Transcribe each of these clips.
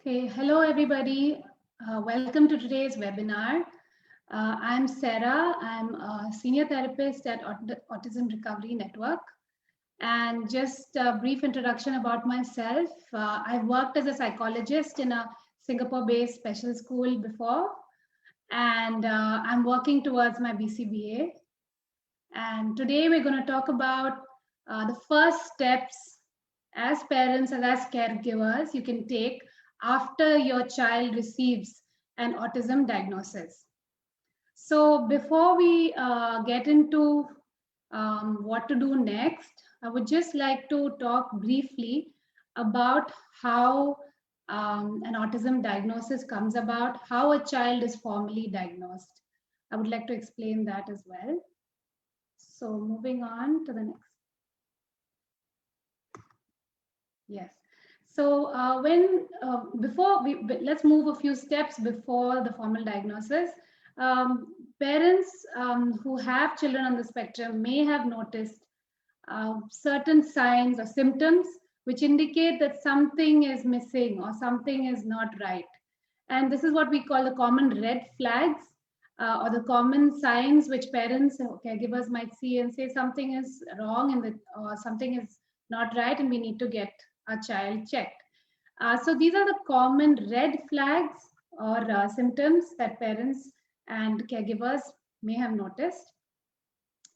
Okay, hello everybody. Welcome to today's webinar. I'm Sara. I'm a senior therapist at Autism Recovery Network. And just a brief introduction about myself. I've worked as a psychologist in a Singapore-based special school before, and I'm working towards my BCBA. And today we're going to talk about the first steps as parents and as caregivers you can take after your child receives an autism diagnosis. So before we get into what to do next, I would just like to talk briefly about how an autism diagnosis comes about, how a child is formally diagnosed. I would like to explain that as well. So moving on to the next. Yes. So let's move a few steps before the formal diagnosis. Parents who have children on the spectrum may have noticed certain signs or symptoms which indicate that something is missing or something is not right. And this is what we call the common red flags or the common signs which parents or caregivers might see and say something is wrong and or something is not right and we need to get our child checked. So these are the common red flags or symptoms that parents and caregivers may have noticed,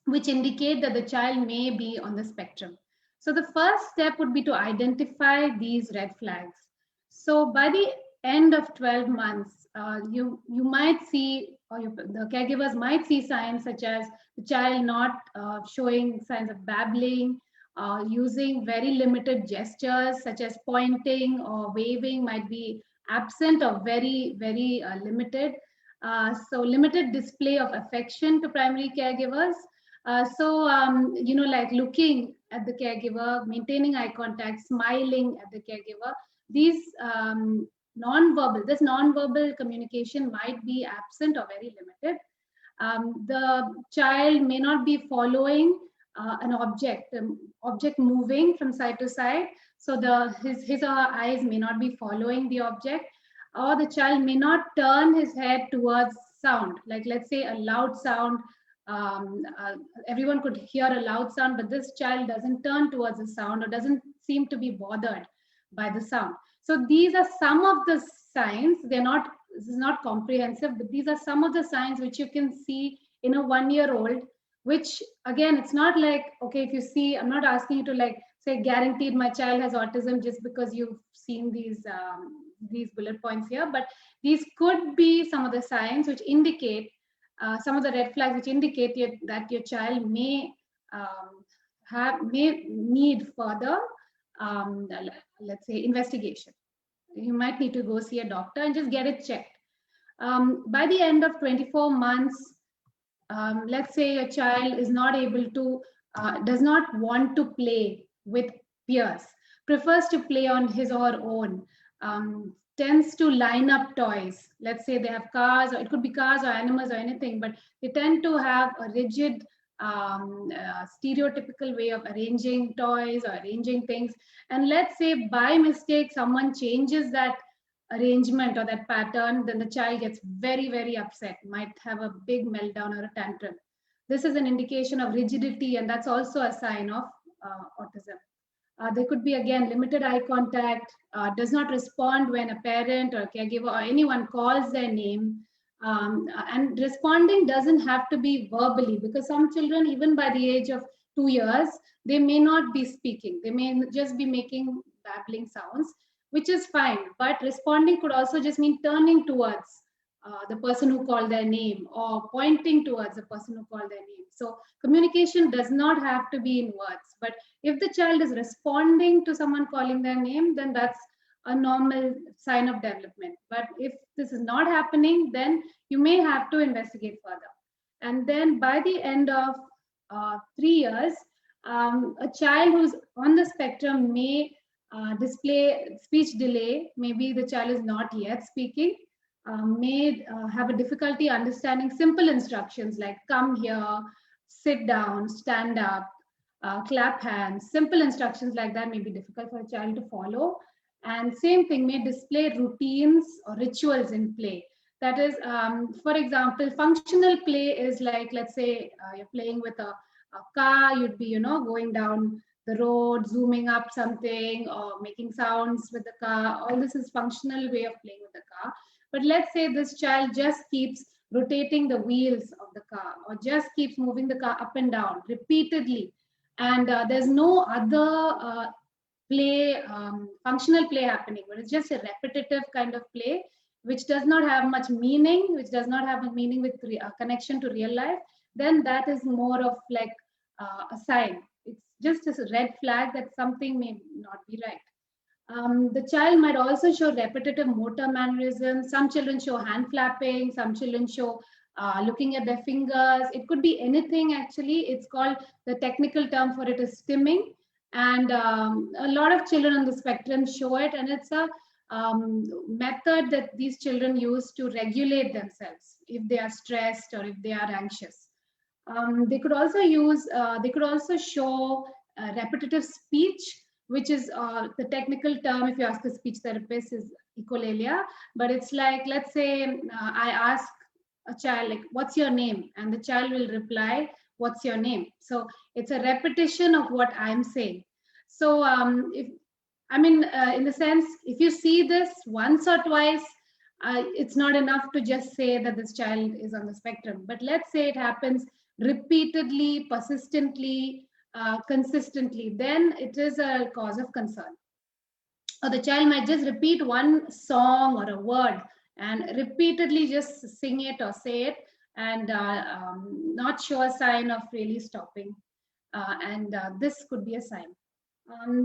which indicate that the child may be on the spectrum. So the first step would be to identify these red flags. So by the end of 12 months, you might see, or the caregivers might see signs such as the child not showing signs of babbling, using very limited gestures such as pointing or waving might be absent or very limited. So limited display of affection to primary caregivers. Like looking at the caregiver, maintaining eye contact, smiling at the caregiver, these this non-verbal communication might be absent or very limited. The child may not be following an object moving from side to side. So his or her eyes may not be following the object, or the child may not turn his head towards sound. Like let's say a loud sound, everyone could hear a loud sound, but this child doesn't turn towards the sound or doesn't seem to be bothered by the sound. So these are some of the signs. This is not comprehensive, but these are some of the signs which you can see in a 1-year-old, which again, it's not like, okay, if you see, I'm not asking you to like say guaranteed my child has autism just because you've seen these bullet points here, but these could be some of the signs which indicate some of the red flags which indicate that your child may need further, let's say, investigation. You might need to go see a doctor and just get it checked. By the end of 24 months, let's say your child is not able to, does not want to play with peers, prefers to play on his or her own, tends to line up toys. Let's say they have cars, or it could be cars or animals or anything, but they tend to have a rigid, stereotypical way of arranging toys or arranging things. And let's say by mistake, someone changes that arrangement or that pattern, then the child gets very upset, might have a big meltdown or a tantrum. This is an indication of rigidity, and that's also a sign of autism. There could be, again, limited eye contact, does not respond when a parent or a caregiver or anyone calls their name. And responding doesn't have to be verbally, because some children, even by the age of 2 years, they may not be speaking. They may just be making babbling sounds, which is fine. But responding could also just mean turning towards the person who called their name or pointing towards the person who called their name. So communication does not have to be in words. But if the child is responding to someone calling their name, then that's a normal sign of development. But if this is not happening, then you may have to investigate further. And then by the end of 3 years, a child who's on the spectrum may display speech delay. Maybe the child is not yet speaking, may have a difficulty understanding simple instructions like come here, sit down, stand up, clap hands. Simple instructions like that may be difficult for a child to follow. And same thing, may display routines or rituals in play. That is, for example, functional play is like, let's say you're playing with a car, you'd be, going down the road, zooming up something or making sounds with the car. All this is functional way of playing with the car. But let's say this child just keeps rotating the wheels of the car or just keeps moving the car up and down repeatedly. And there's no other play, functional play happening, but it's just a repetitive kind of play, which does not have much meaning, which does not have a meaning with connection to real life, then that is more of like a sign. It's just a red flag that something may not be right. The child might also show repetitive motor mannerisms. Some children show hand flapping, some children show looking at their fingers. It could be anything actually. It's called, the technical term for it is stimming. And a lot of children on the spectrum show it, and it's a method that these children use to regulate themselves if they are stressed or if they are anxious. They could also show repetitive speech, which is the technical term, if you ask a speech therapist, is echolalia. But it's like, let's say I ask a child, like, what's your name? And the child will reply, what's your name? So it's a repetition of what I'm saying. So if I mean, in the sense, if you see this once or twice, it's not enough to just say that this child is on the spectrum. But let's say it happens repeatedly, persistently, consistently, then it is a cause of concern. Or the child might just repeat one song or a word and repeatedly just sing it or say it, and not show a sign of really stopping. And this could be a sign.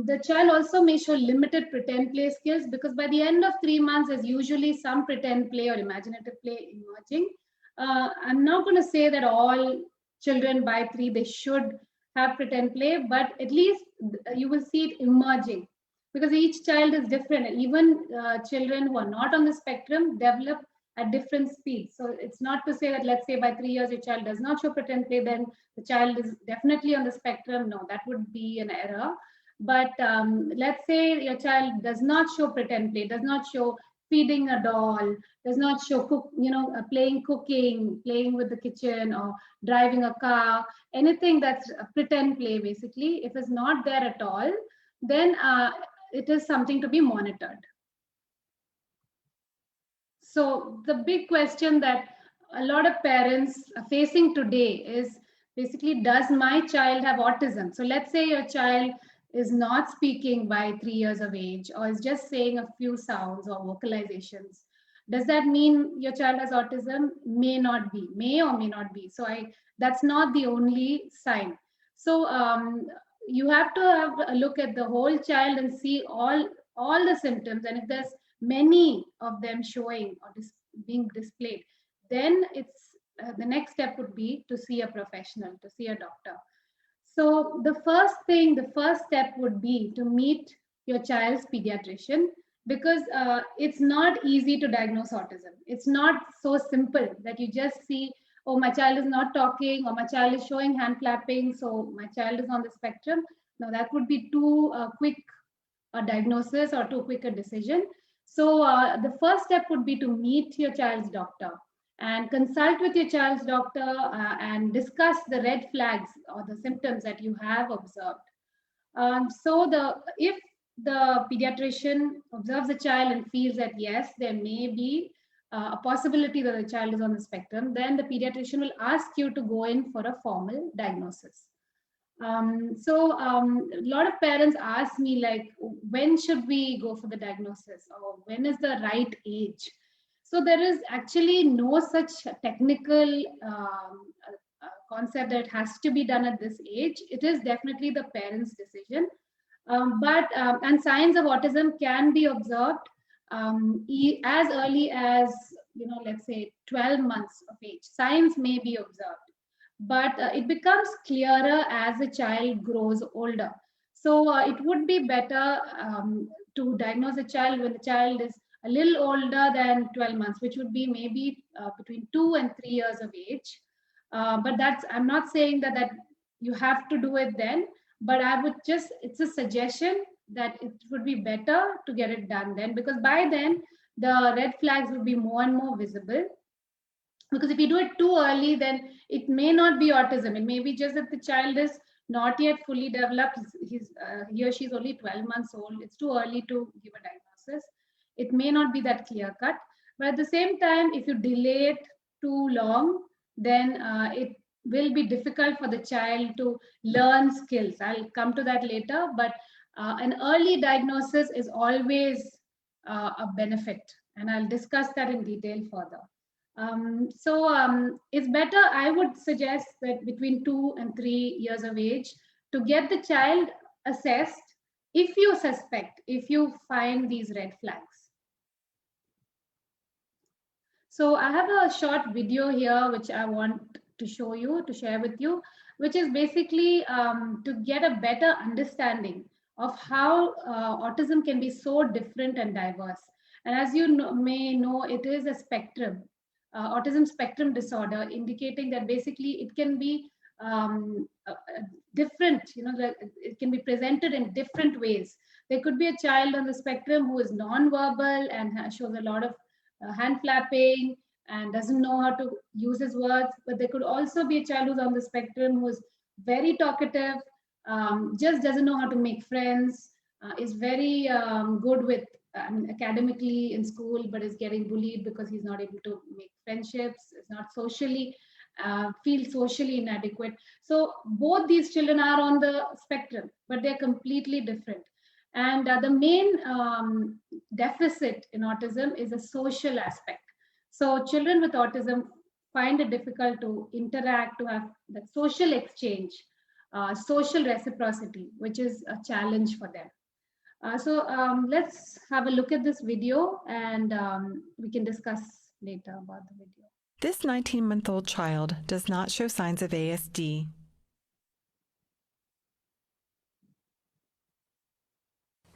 The child also may show limited pretend play skills, because by the end of 3 months, there's usually some pretend play or imaginative play emerging. I'm not going to say that all children by 3 they should have pretend play, but at least you will see it emerging, because each child is different. Even children who are not on the spectrum develop at different speeds. So it's not to say that, let's say by 3 years your child does not show pretend play, then the child is definitely on the spectrum. No, that would be an error. But let's say your child does not show pretend play, does not show feeding a doll, does not show playing cooking, playing with the kitchen, or driving a car, anything that's a pretend play basically. If it's not there at all, then it is something to be monitored. So the big question that a lot of parents are facing today is basically, does my child have autism? So let's say your child is not speaking by 3 years of age, or is just saying a few sounds or vocalizations. Does that mean your child has autism? May not be, may or may not be. So that's not the only sign. So you have to have a look at the whole child and see all the symptoms. And if there's many of them showing or being displayed, then it's the next step would be to see a professional, to see a doctor. So the first step would be to meet your child's pediatrician, because it's not easy to diagnose autism. It's not so simple that you just see, oh, my child is not talking, or my child is showing hand flapping, so my child is on the spectrum. Now that would be too quick a diagnosis or too quick a decision. So the first step would be to meet your child's doctor and consult with your child's doctor and discuss the red flags or the symptoms that you have observed. If the pediatrician observes the child and feels that yes, there may be a possibility that the child is on the spectrum, then the pediatrician will ask you to go in for a formal diagnosis. A lot of parents ask me, like, when should we go for the diagnosis, or when is the right age? So there is actually no such technical concept that it has to be done at this age. It is definitely the parents' decision. And signs of autism can be observed as early as, let's say 12 months of age. Signs may be observed, but it becomes clearer as the child grows older. So it would be better to diagnose a child when the child is a little older than 12 months, which would be maybe between 2 and 3 years of age. But I'm not saying that you have to do it then, but it's a suggestion that it would be better to get it done then, because by then the red flags will be more and more visible. Because if you do it too early, then it may not be autism. It may be just that the child is not yet fully developed. He or she is only 12 months old. It's too early to give a diagnosis. It may not be that clear cut. But at the same time, if you delay it too long, then it will be difficult for the child to learn skills. I'll come to that later. But an early diagnosis is always a benefit. And I'll discuss that in detail further. It's better, I would suggest that between 2 and 3 years of age to get the child assessed if you suspect, if you find these red flags. So I have a short video here which I want to show you, to share with you, which is basically to get a better understanding of how autism can be so different and diverse. And as you may know, it is a spectrum, autism spectrum disorder, indicating that basically it can be different, it can be presented in different ways. There could be a child on the spectrum who is non-verbal and shows a lot of hand flapping and doesn't know how to use his words. But there could also be a child who's on the spectrum who is very talkative, just doesn't know how to make friends, is very good with academically in school, but is getting bullied because he's not able to make friendships, is not socially, feels socially inadequate. So both these children are on the spectrum, but they're completely different. And the main deficit in autism is a social aspect. So children with autism find it difficult to interact, to have that social exchange, social reciprocity, which is a challenge for them. Let's have a look at this video, and we can discuss later about the video. This 19-month-old child does not show signs of ASD.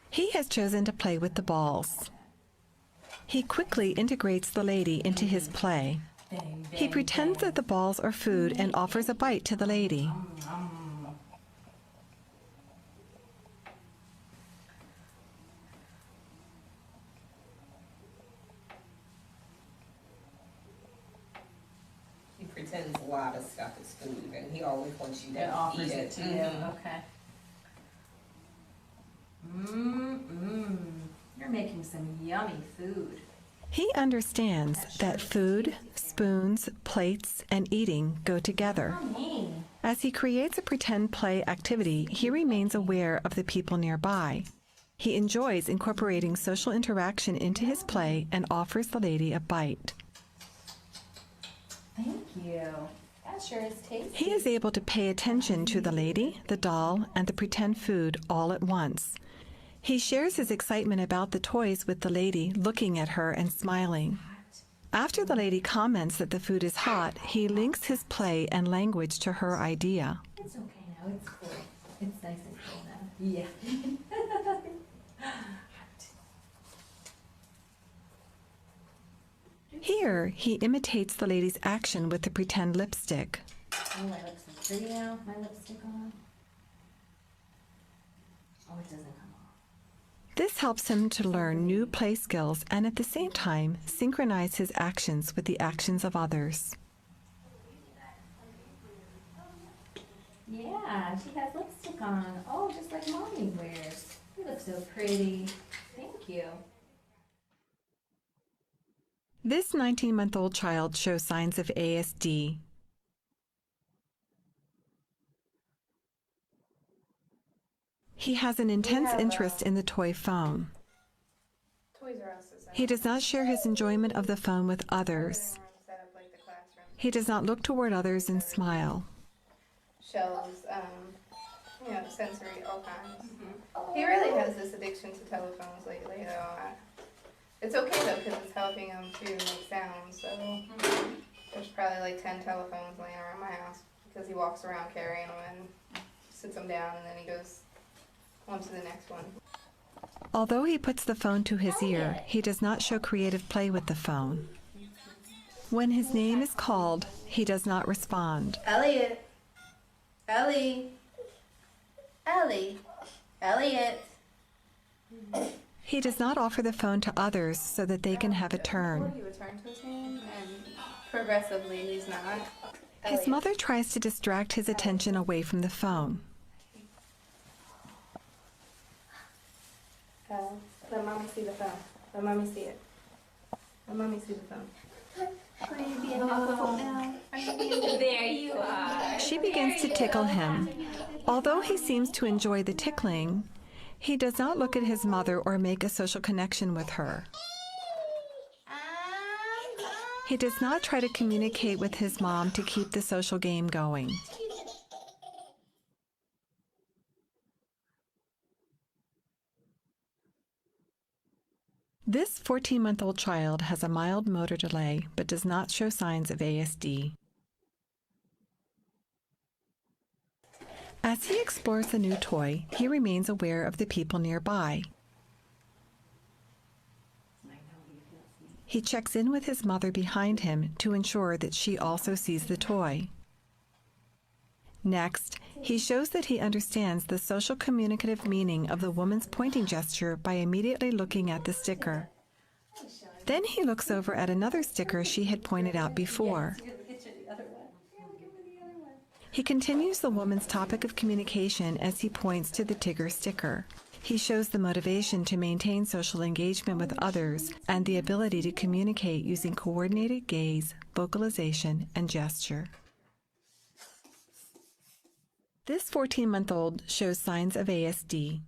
He has chosen to play with the balls. He quickly integrates the lady into his play. He pretends that the balls are food and offers a bite to the lady. He pretends a lot of stuff is food, and he always wants you to offers eat it to you. Okay. You're making some yummy food. He understands that food, spoons, plates, and eating go together. Yummy. As he creates a pretend play activity, he remains aware of the people nearby. He enjoys incorporating social interaction into his play and offers the lady a bite. Thank you. That sure is tasty. He is able to pay attention to the lady, the doll, and the pretend food all at once. He shares his excitement about the toys with the lady, looking at her and smiling. After the lady comments that the food is hot, he links his play and language to her idea. It's okay now. It's cool. It's nice and cool now. Yeah. Here, he imitates the lady's action with the pretend lipstick. Oh, my lips are pretty now. My lipstick on. Oh, it doesn't come off. This helps him to learn new play skills and at the same time synchronize his actions with the actions of others. Yeah, she has lipstick on. Oh, just like Mommy wears. You look so pretty. Thank you. This 19-month-old child shows signs of ASD. He has an intense interest in the toy phone. Toys R Us is He does not share his enjoyment of the phone with others. set up like the classroom. He does not look toward others and smile. Shelves, sensory, all kinds. He really has this addiction to telephones lately, though. It's okay though, because it's helping him to make sounds. So there's probably like 10 telephones laying around my house because he walks around carrying them and sits them down, and then he goes on to the next one. Although he puts the phone to his ear, he does not show creative play with the phone. When his name is called, he does not respond. Elliot. Ellie. Ellie. Elliot. He does not offer the phone to others so that they can have a turn. He would turn to his hand, and progressively he's not. His mother tries to distract his attention away from the phone. Let mommy see the phone. Let mommy see it. Let mommy see the phone. Are you being difficult now? There you are. She begins to tickle him. Although he seems to enjoy the tickling, he does not look at his mother or make a social connection with her. He does not try to communicate with his mom to keep the social game going. This 14-month-old child has a mild motor delay but does not show signs of ASD. As he explores the new toy, he remains aware of the people nearby. He checks in with his mother behind him to ensure that she also sees the toy. Next, he shows that he understands the social communicative meaning of the woman's pointing gesture by immediately looking at the sticker. Then he looks over at another sticker she had pointed out before. He continues the woman's topic of communication as he points to the Tigger sticker. He shows the motivation to maintain social engagement with others and the ability to communicate using coordinated gaze, vocalization, and gesture. This 14-month-old shows signs of ASD.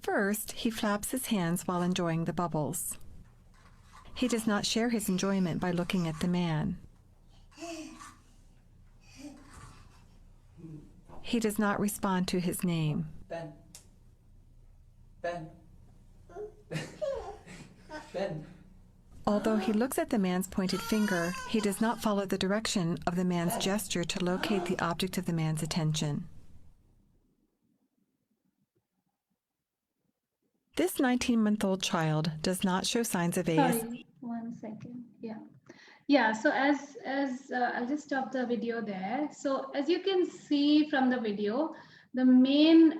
First, he flaps his hands while enjoying the bubbles. He does not share his enjoyment by looking at the man. He does not respond to his name. Ben. Ben. Ben. Although he looks at the man's pointed finger, he does not follow the direction of the man's gesture to locate the object of the man's attention. This 19-month-old child does not show signs of ASD. Sorry, 1 second. Yeah. So as I'll just stop the video there. So as you can see from the video, the main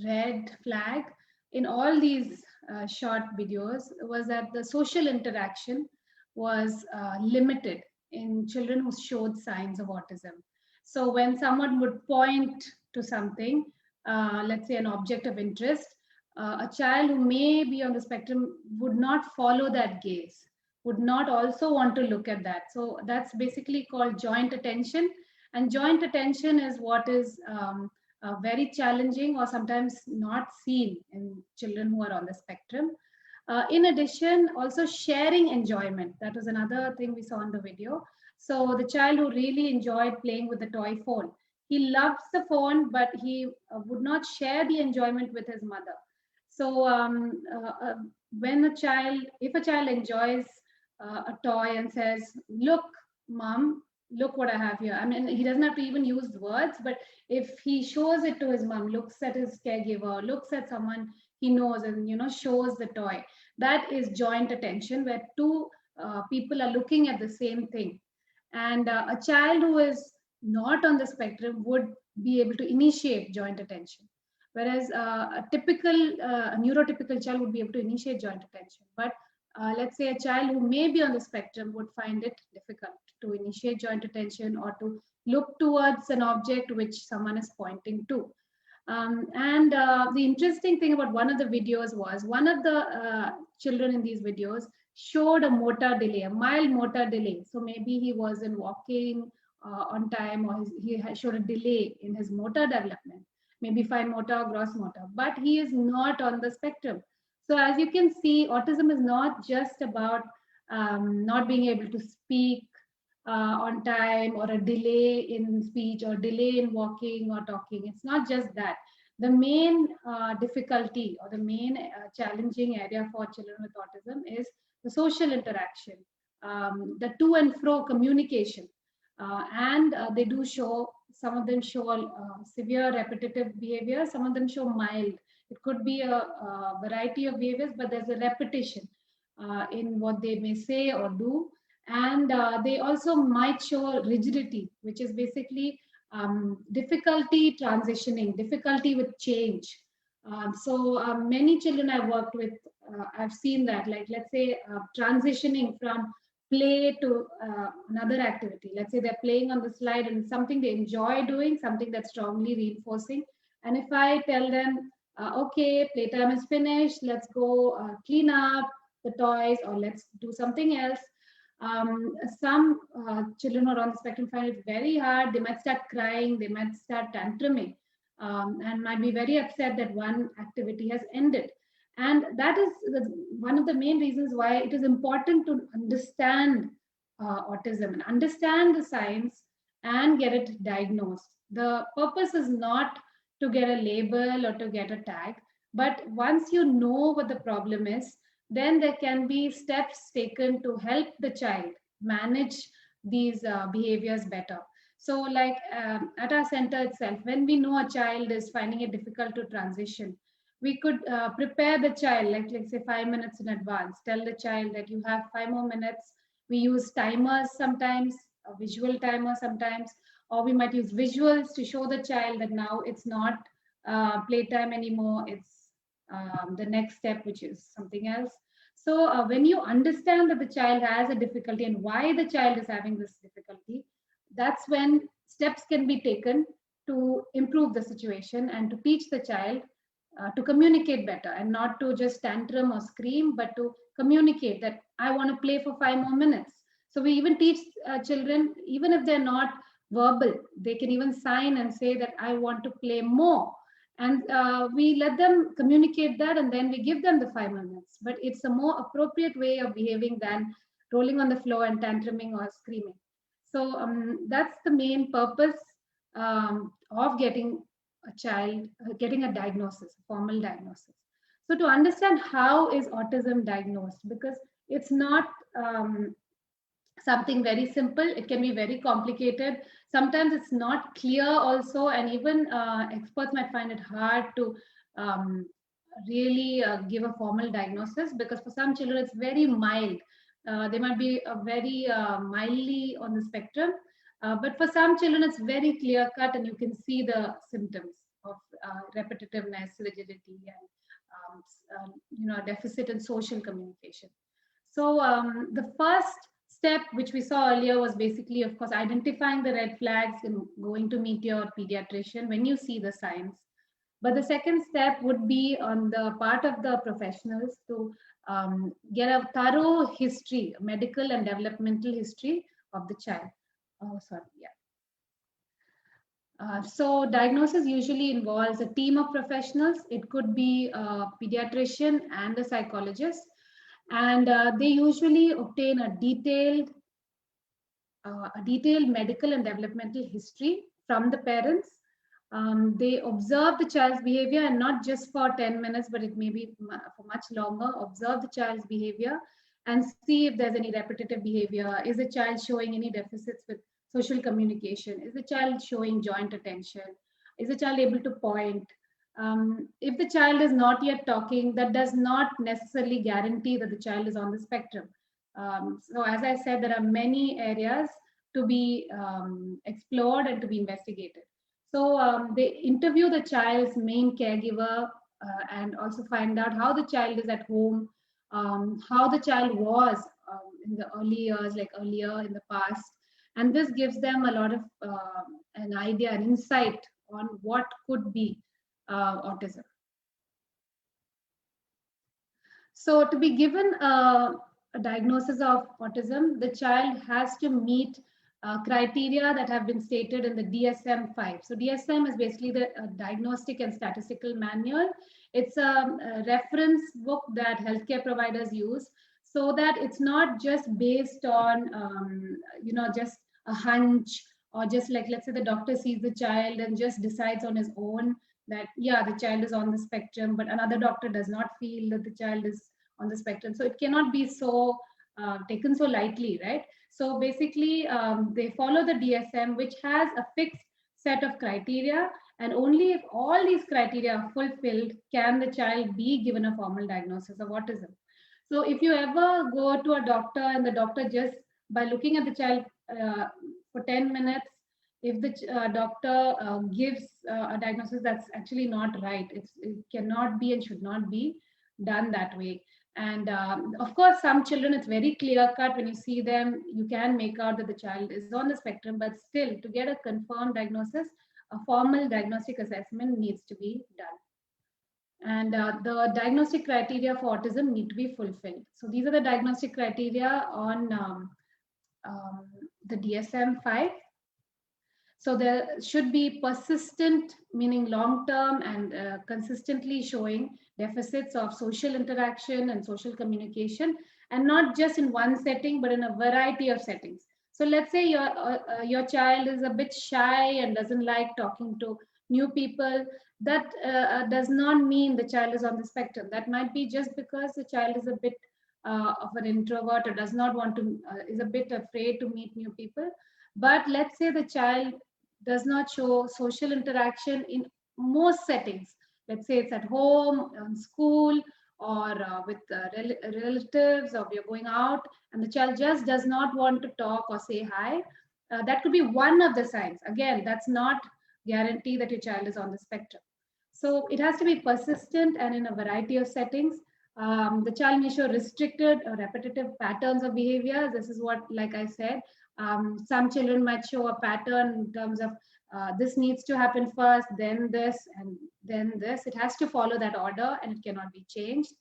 red flag in all these short videos was that the social interaction was limited in children who showed signs of autism. So when someone would point to something, let's say an object of interest, a child who may be on the spectrum would not follow that gaze, would not also want to look at that. So that's basically called joint attention. And joint attention is what is very challenging or sometimes not seen in children who are on the spectrum. In addition, also sharing enjoyment. That was another thing we saw in the video. So the child who really enjoyed playing with the toy phone, he loves the phone, but he would not share the enjoyment with his mother. So when if a child enjoys a toy and says, "Look, mom, look what I have here." I mean, he doesn't have to even use words, but if he shows it to his mom, looks at his caregiver, looks at someone he knows and, shows the toy, that is joint attention where two people are looking at the same thing. And a child who is not on the spectrum would be able to initiate joint attention. Whereas a neurotypical child would be able to initiate joint attention. But let's say a child who may be on the spectrum would find it difficult to initiate joint attention or to look towards an object which someone is pointing to. And the interesting thing about one of the videos was one of the children in these videos showed a motor delay, a mild motor delay. So maybe he wasn't walking on time, or he showed a delay in his motor development, maybe fine motor or gross motor, but he is not on the spectrum. So as you can see, autism is not just about not being able to speak on time, or a delay in speech, or delay in walking or talking. It's not just that. The main difficulty or the main challenging area for children with autism is the social interaction, the to and fro communication. And they do show, some of them show severe repetitive behavior, some of them show mild. It could be a variety of behaviors, but there's a repetition in what they may say or do. And they also might show rigidity, which is basically difficulty transitioning, difficulty with change. Many children I worked with, I've seen that, like let's say transitioning from play to another activity. Let's say they're playing on the slide and something they enjoy doing, something that's strongly reinforcing. And if I tell them, okay, playtime is finished, let's go clean up the toys or let's do something else. Some children who are on the spectrum find it very hard. They might start crying, they might start tantruming, and might be very upset that one activity has ended. And that is one of the main reasons why it is important to understand autism and understand the science and get it diagnosed. The purpose is not to get a label or to get a tag, but once you know what the problem is, then there can be steps taken to help the child manage these behaviors better. So, like at our center itself, when we know a child is finding it difficult to transition, we could prepare the child, like let's say 5 minutes in advance. Tell the child that you have 5 more minutes. We use timers sometimes, a visual timer sometimes, or we might use visuals to show the child that now it's not playtime anymore. It's the next step, which is something else. So when you understand that the child has a difficulty and why the child is having this difficulty, that's when steps can be taken to improve the situation and to teach the child to communicate better and not to just tantrum or scream, but to communicate that I want to play for 5 more minutes. So we even teach children, even if they're not verbal, they can even sign and say that I want to play more. And we let them communicate that and then we give them the 5 minutes. But it's a more appropriate way of behaving than rolling on the floor and tantruming or screaming. So that's the main purpose of getting a child, getting a diagnosis, a formal diagnosis. So to understand how is autism diagnosed, because it's not something very simple, it can be very complicated. Sometimes it's not clear also, and even experts might find it hard to really give a formal diagnosis, because for some children it's very mild. They might be very mildly on the spectrum, but for some children it's very clear cut and you can see the symptoms of repetitiveness, rigidity, and deficit in social communication. So the first step which we saw earlier was basically, of course, identifying the red flags and going to meet your pediatrician when you see the signs. But the second step would be on the part of the professionals to get a thorough history, medical and developmental history of the child. Oh, sorry, yeah. So diagnosis usually involves a team of professionals. It could be a pediatrician and a psychologist, and they usually obtain a detailed medical and developmental history from the parents. They observe the child's behavior, and not just for 10 minutes, but it may be for much longer. Observe the child's behavior and see if there's any repetitive behavior. Is the child showing any deficits with social communication? Is the child showing joint attention? Is the child able to point? If the child is not yet talking, that does not necessarily guarantee that the child is on the spectrum. So as I said, there are many areas to be explored and to be investigated. So they interview the child's main caregiver and also find out how the child is at home, how the child was in the early years, like earlier in the past. And this gives them a lot of an idea, an insight on what could be autism. So to be given a diagnosis of autism, the child has to meet criteria that have been stated in the DSM-5. So DSM is basically the Diagnostic and Statistical Manual. It's a reference book that healthcare providers use, so that it's not just based on, just a hunch, or just like, let's say the doctor sees the child and just decides on his own that, yeah, the child is on the spectrum, but another doctor does not feel that the child is on the spectrum. So it cannot be so taken so lightly, right? So basically, they follow the DSM, which has a fixed set of criteria, and only if all these criteria are fulfilled can the child be given a formal diagnosis of autism. So if you ever go to a doctor and the doctor just by looking at the child for 10 minutes if the doctor gives a diagnosis that's actually not right. It cannot be and should not be done that way. And of course, some children, it's very clear cut. When you see them, you can make out that the child is on the spectrum, but still, to get a confirmed diagnosis, a formal diagnostic assessment needs to be done. And the diagnostic criteria for autism need to be fulfilled. So these are the diagnostic criteria on um, the DSM-5. So there should be persistent, meaning long term and consistently showing deficits of social interaction and social communication, and not just in one setting, but in a variety of settings. So let's say your child is a bit shy and doesn't like talking to new people. That does not mean the child is on the spectrum. That might be just because the child is a bit of an introvert or does not want to, is a bit afraid to meet new people. But let's say the child does not show social interaction in most settings. Let's say it's at home, in school, or with relatives, or we're going out, and the child just does not want to talk or say hi. That could be one of the signs. Again, that's not guarantee that your child is on the spectrum. So it has to be persistent and in a variety of settings. The child may show restricted or repetitive patterns of behavior. This is what, like I said, some children might show a pattern in terms of this needs to happen first, then this, and then this. It has to follow that order and it cannot be changed.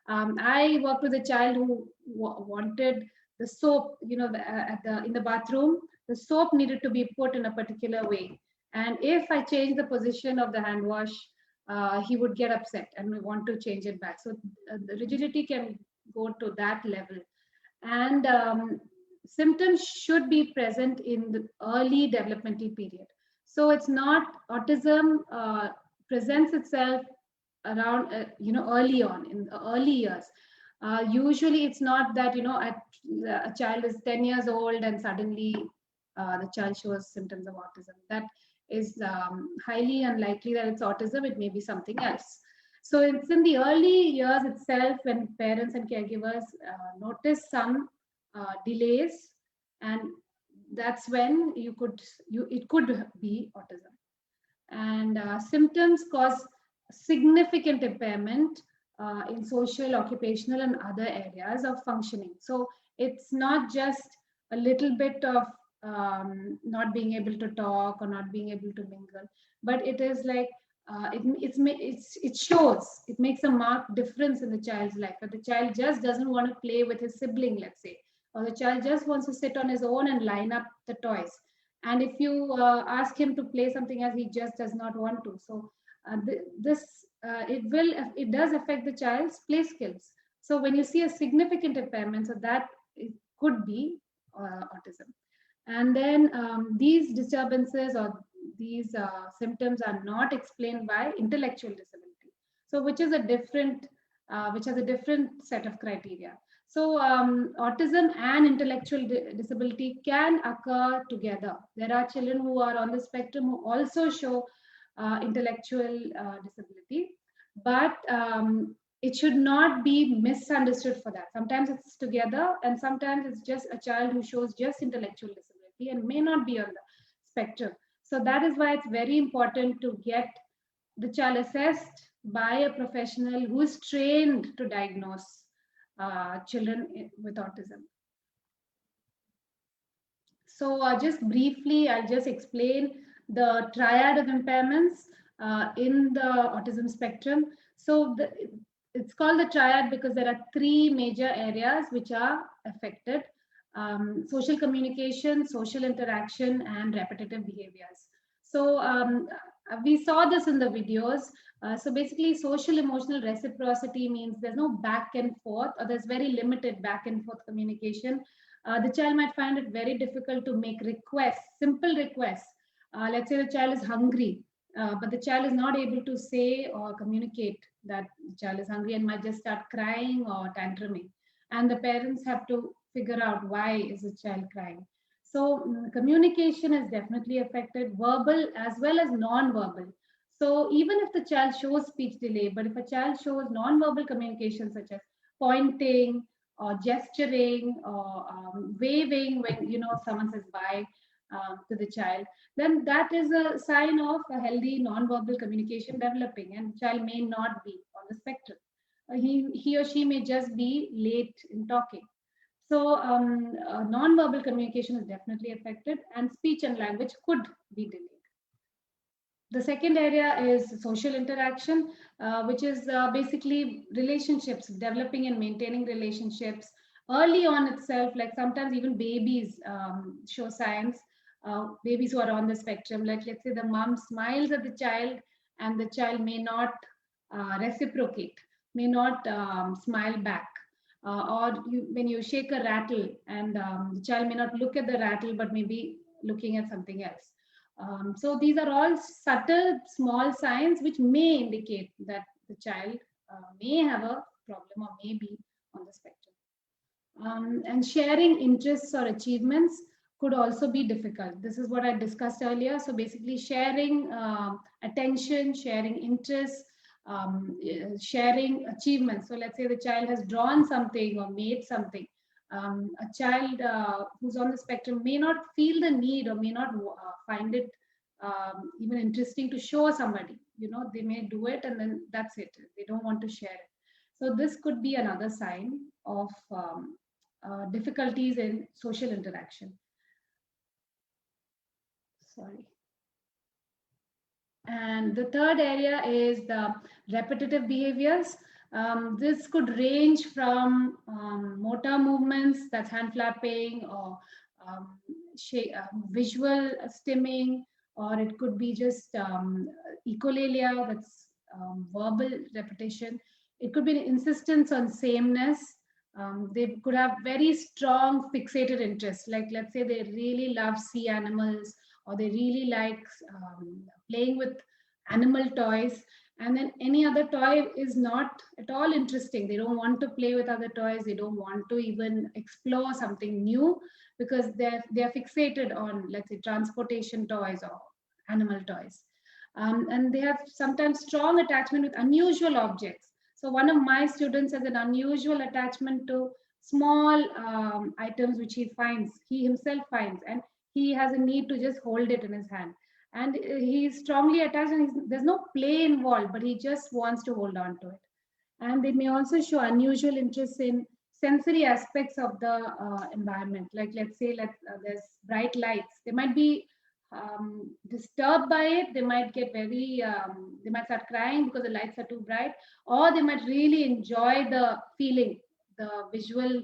I worked with a child who wanted the soap, in the bathroom, the soap needed to be put in a particular way. And if I change the position of the hand wash, he would get upset and we want to change it back. So the rigidity can go to that level. And symptoms should be present in the early developmental period. So it's not autism presents itself around, early on in the early years. Usually it's not that, a child is 10 years old and suddenly the child shows symptoms of autism. That is highly unlikely that it's autism. It may be something else. So it's in the early years itself when parents and caregivers notice some delays, and that's when it could be autism. And symptoms cause significant impairment in social, occupational, and other areas of functioning. So it's not just a little bit of not being able to talk or not being able to mingle, but it is like it shows, it makes a marked difference in the child's life. But the child just doesn't want to play with his sibling, let's say, or the child just wants to sit on his own and line up the toys. And if you ask him to play something else, he just does not want to. So it does affect the child's play skills. So when you see a significant impairment, so that it could be autism. And then these disturbances or these symptoms are not explained by intellectual disability. So which has a different set of criteria. So autism and intellectual disability can occur together. There are children who are on the spectrum who also show intellectual disability, but it should not be misunderstood for that. Sometimes it's together, and sometimes it's just a child who shows just intellectual disability and may not be on the spectrum. So that is why it's very important to get the child assessed by a professional who is trained to diagnose children with autism. So just briefly, I'll just explain the triad of impairments in the autism spectrum. So it's called the triad because there are three major areas which are affected: social communication, social interaction, and repetitive behaviors. So we saw this in the videos. So basically, social emotional reciprocity means there's no back and forth, or there's very limited back and forth communication. The child might find it very difficult to make requests, simple requests. Let's say the child is hungry, but the child is not able to say or communicate that the child is hungry and might just start crying or tantruming. And the parents have to figure out why is the child crying. So communication is definitely affected, verbal as well as non-verbal. So even if the child shows speech delay, but if a child shows non-verbal communication such as pointing or gesturing or waving when someone says bye, to the child, then that is a sign of a healthy non-verbal communication developing, and child may not be on the spectrum. He or she may just be late in talking. So non-verbal communication is definitely affected, and speech and language could be delayed. The second area is social interaction, which is basically relationships, developing and maintaining relationships early on itself. Like sometimes even babies show signs, babies who are on the spectrum. Like let's say the mom smiles at the child and the child may not reciprocate, may not smile back. When you shake a rattle and the child may not look at the rattle but maybe looking at something else. So these are all subtle, small signs which may indicate that the child may have a problem or may be on the spectrum. And sharing interests or achievements could also be difficult. This is what I discussed earlier. So basically sharing attention, sharing interests, sharing achievements. So let's say the child has drawn something or made something. A child who's on the spectrum may not feel the need or may not find it even interesting to show somebody. They may do it and then that's it. They don't want to share it. So this could be another sign of difficulties in social interaction. Sorry. And the third area is the repetitive behaviors. This could range from motor movements, that's hand flapping, or visual stimming, or it could be just echolalia, that's verbal repetition. It could be an insistence on sameness. They could have very strong fixated interests, like let's say they really love sea animals, or they really like playing with animal toys, and then any other toy is not at all interesting. They don't want to play with other toys. They don't want to even explore something new because they're fixated on, let's say, transportation toys or animal toys. And they have sometimes strong attachment with unusual objects. So one of my students has an unusual attachment to small items which he himself finds, and he has a need to just hold it in his hand. And he's strongly attached and there's no play involved, but he just wants to hold on to it. And they may also show unusual interest in sensory aspects of the environment. Like let's say there's bright lights. They might be disturbed by it. They might get they might start crying because the lights are too bright, or they might really enjoy the feeling, the visual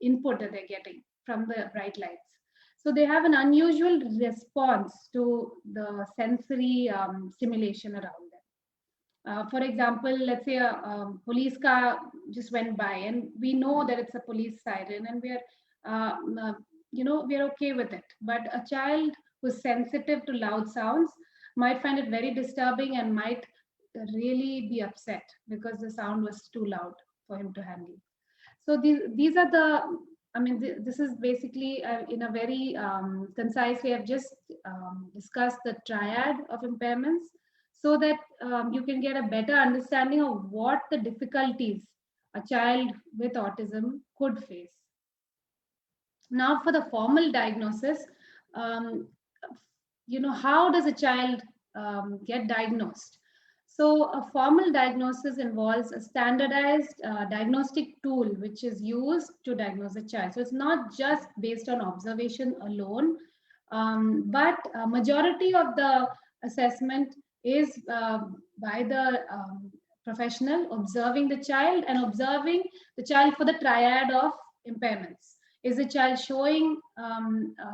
input that they're getting from the bright lights. So they have an unusual response to the sensory stimulation around them. For example, let's say a police car just went by and we know that it's a police siren and we're okay with it. But a child who's sensitive to loud sounds might find it very disturbing and might really be upset because the sound was too loud for him to handle. So these are this is basically in a very concise way. I've just discussed the triad of impairments so that you can get a better understanding of what the difficulties a child with autism could face. Now, for the formal diagnosis, how does a child get diagnosed? So a formal diagnosis involves a standardized diagnostic tool which is used to diagnose a child. So it's not just based on observation alone, but a majority of the assessment is by the professional observing the child and observing the child for the triad of impairments. Is the child showing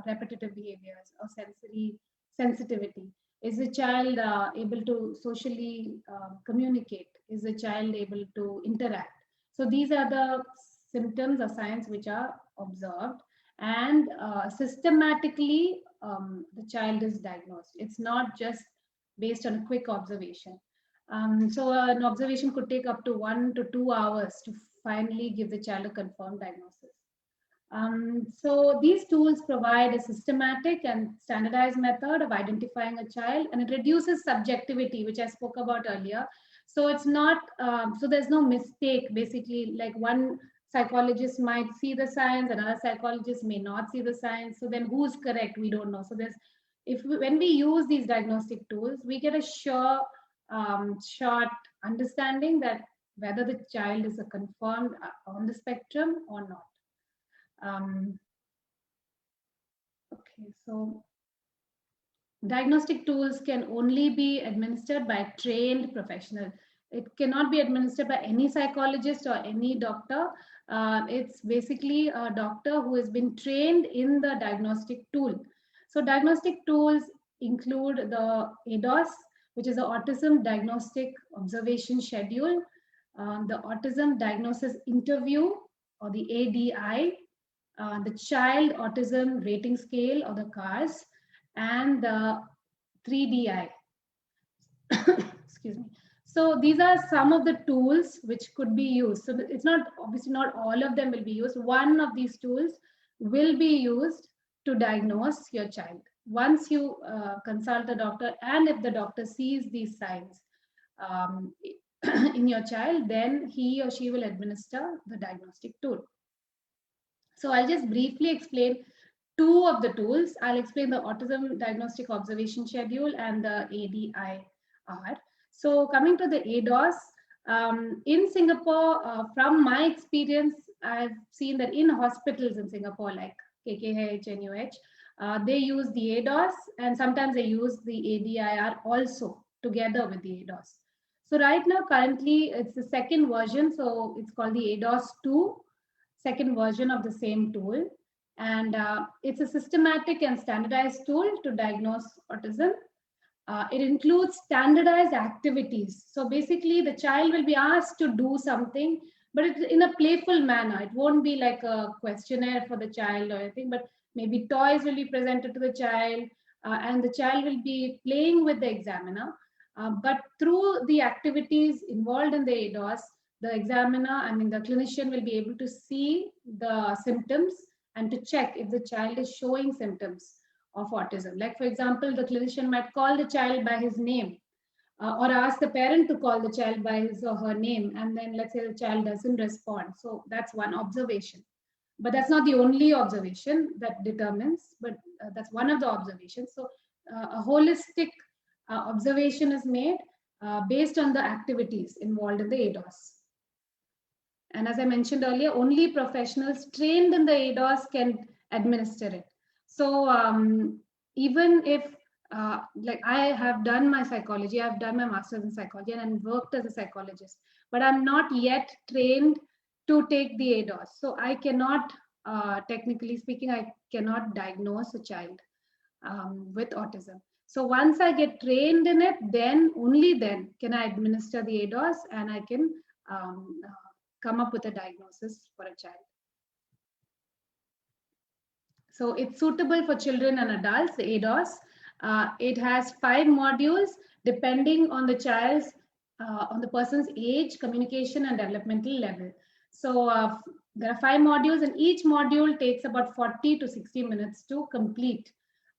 repetitive behaviors or sensory sensitivity? Is the child able to socially communicate? Is the child able to interact? So these are the symptoms or signs which are observed, and systematically the child is diagnosed. It's not just based on a quick observation. So an observation could take up to 1 to 2 hours to finally give the child a confirmed diagnosis. So these tools provide a systematic and standardized method of identifying a child, and it reduces subjectivity, which I spoke about earlier. So it's not, so there's no mistake, basically, like one psychologists might see the signs, another psychologist may not see the signs. So then who's correct? We don't know. So there's, when we use these diagnostic tools, we get a short understanding that whether the child is a confirmed on the spectrum or not. Okay, so diagnostic tools can only be administered by a trained professional. It cannot be administered by any psychologist or any doctor. It's basically a doctor who has been trained in the diagnostic tool. So diagnostic tools include the ADOS, which is the Autism Diagnostic Observation Schedule, the Autism Diagnosis Interview, or the ADI, the Child Autism Rating Scale, or the CARS, and the 3DI. Excuse me. So these are some of the tools which could be used. So it's not, obviously not all of them will be used. One of these tools will be used to diagnose your child. Once you consult the doctor, and if the doctor sees these signs in your child, then he or she will administer the diagnostic tool. So I'll just briefly explain two of the tools. I'll explain the Autism Diagnostic Observation Schedule and the ADIR. So coming to the ADOS, in Singapore, from my experience, I've seen that in hospitals in Singapore, like KKH, NUH, they use the ADOS, and sometimes they use the ADIR also together with the ADOS. So right now, currently, it's the second version. So it's called the ADOS 2, second version of the same tool. And it's a systematic and standardized tool to diagnose autism. It includes standardized activities. So basically, the child will be asked to do something, but it's in a playful manner. It won't be like a questionnaire for the child or anything, but maybe toys will be presented to the child, and the child will be playing with the examiner. But through the activities involved in the ADOS, the examiner, the clinician will be able to see the symptoms and to check if the child is showing symptoms of autism. Like, for example, the clinician might call the child by his name, or ask the parent to call the child by his or her name, and then let's say the child doesn't respond. So that's one observation. But that's not the only observation that determines, but that's one of the observations. So a holistic observation is made based on the activities involved in the ADOS. And as I mentioned earlier, only professionals trained in the ADOS can administer it. So even if, like, I have done my psychology, I've done my master's in psychology and worked as a psychologist, but I'm not yet trained to take the ADOS. So I cannot, technically speaking, I cannot diagnose a child with autism. So once I get trained in it, then only then can I administer the ADOS, and I can come up with a diagnosis for a child. So it's suitable for children and adults, the ADOS. It has 5 modules depending on the child's, on the person's age, communication, and developmental level. So there are 5 modules, and each module takes about 40 to 60 minutes to complete.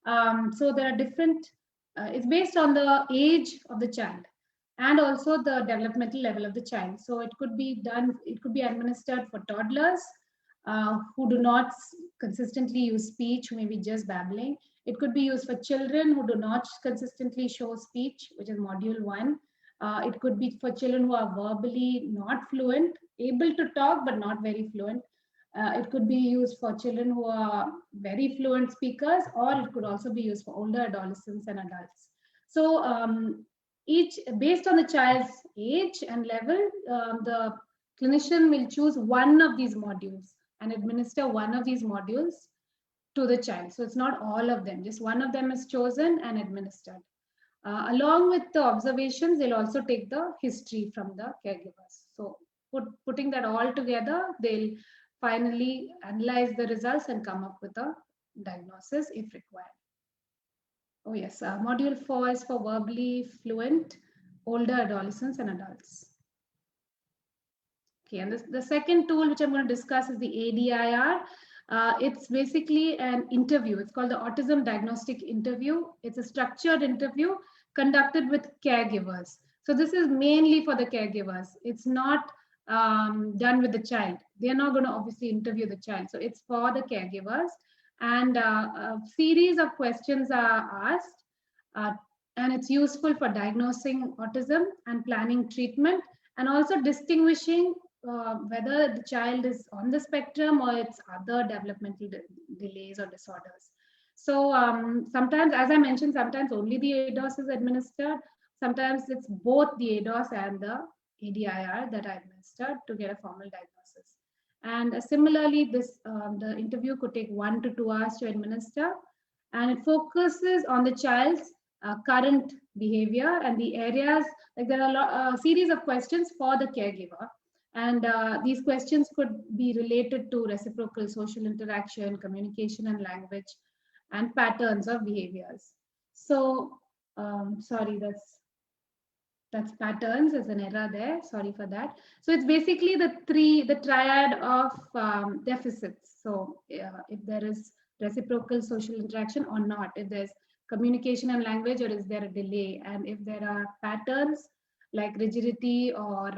So there are different, it's based on the age of the child and also the developmental level of the child. So it could be done, it could be administered for toddlers who do not consistently use speech, who may be just babbling. It could be used for children who do not consistently show speech, which is module 1. It could be for children who are verbally not fluent, able to talk but not very fluent. It could be used for children who are very fluent speakers, or it could also be used for older adolescents and adults. So each, based on the child's age and level, the clinician will choose one of these modules and administer one of these modules to the child. So it's not all of them, just one of them is chosen and administered. Along with the observations, they'll also take the history from the caregivers. So putting that all together, they'll finally analyze the results and come up with a diagnosis if required. Oh yes, module 4 is for verbally fluent, older adolescents and adults. Okay, and the second tool which I'm going to discuss is the ADIR. It's basically an interview. It's called the Autism Diagnostic Interview. It's a structured interview conducted with caregivers. So this is mainly for the caregivers. It's not done with the child. They are not going to obviously interview the child. So it's for the caregivers. And a series of questions are asked. Uh, and it's useful for diagnosing autism and planning treatment, and also distinguishing whether the child is on the spectrum or it's other developmental delays or disorders. So sometimes, as I mentioned, sometimes only the ADOS is administered. Sometimes it's both the ADOS and the ADIR that I administered to get a formal diagnosis. And similarly, this the interview could take 1 to 2 hours to administer, and it focuses on the child's current behavior and the areas. Like there are a series of questions for the caregiver, and these questions could be related to reciprocal social interaction, communication and language, and patterns of behaviors. So, sorry, that's patterns, as an error there. Sorry for that. So it's basically the triad of deficits. So if there is reciprocal social interaction or not, if there's communication and language, or is there a delay, and if there are patterns like rigidity or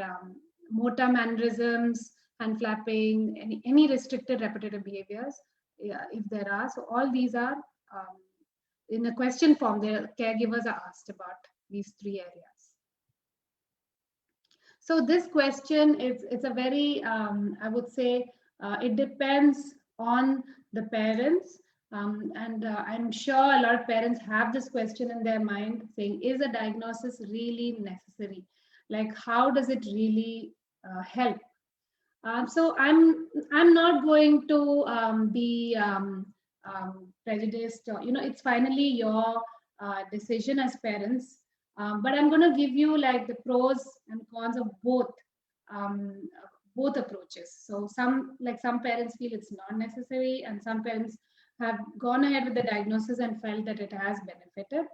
motor mannerisms, hand flapping, any restricted repetitive behaviors, yeah, if there are. So all these are in a question form. The caregivers are asked about these three areas. So this question is, it's a very, I would say, it depends on the parents. And I'm sure a lot of parents have this question in their mind saying, is a diagnosis really necessary? Like, how does it really help? So I'm not going to be prejudiced. Or, it's finally your decision as parents. But I'm going to give you like the pros and cons of both approaches. So some parents feel it's not necessary, and some parents have gone ahead with the diagnosis and felt that it has benefited.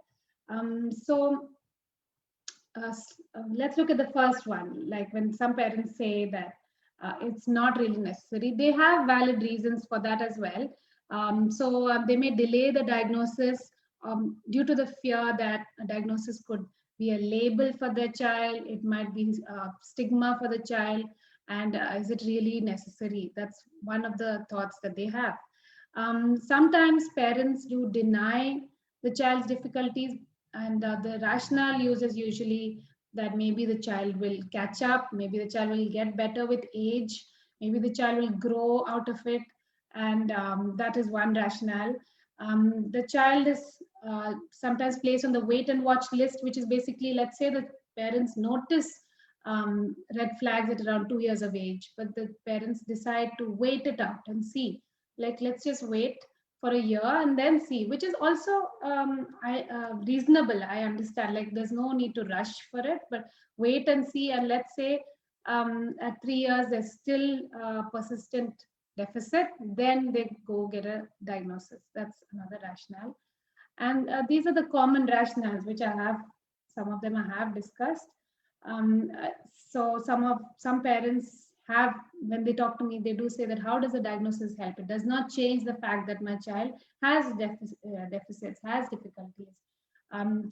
So let's look at the first one. Like when some parents say that it's not really necessary, they have valid reasons for that as well. So they may delay the diagnosis due to the fear that a diagnosis could be a label for their child. It might be stigma for the child. And is it really necessary? That's one of the thoughts that they have. Sometimes parents do deny the child's difficulties, and the rationale used is usually that maybe the child will catch up, maybe the child will get better with age, maybe the child will grow out of it. And that is one rationale. The child is sometimes placed on the wait and watch list, which is basically, let's say the parents notice red flags at around 2 years of age, but the parents decide to wait it out and see, like, let's just wait for a year and then see, which is also reasonable. I understand, like there's no need to rush for it, but wait and see. And let's say at 3 years there's still persistent deficit, then they go get a diagnosis. That's another rationale. And these are the common rationales, which some of them I have discussed. So some parents have, when they talk to me, they do say that, how does the diagnosis help? It does not change the fact that my child has deficits, has difficulties.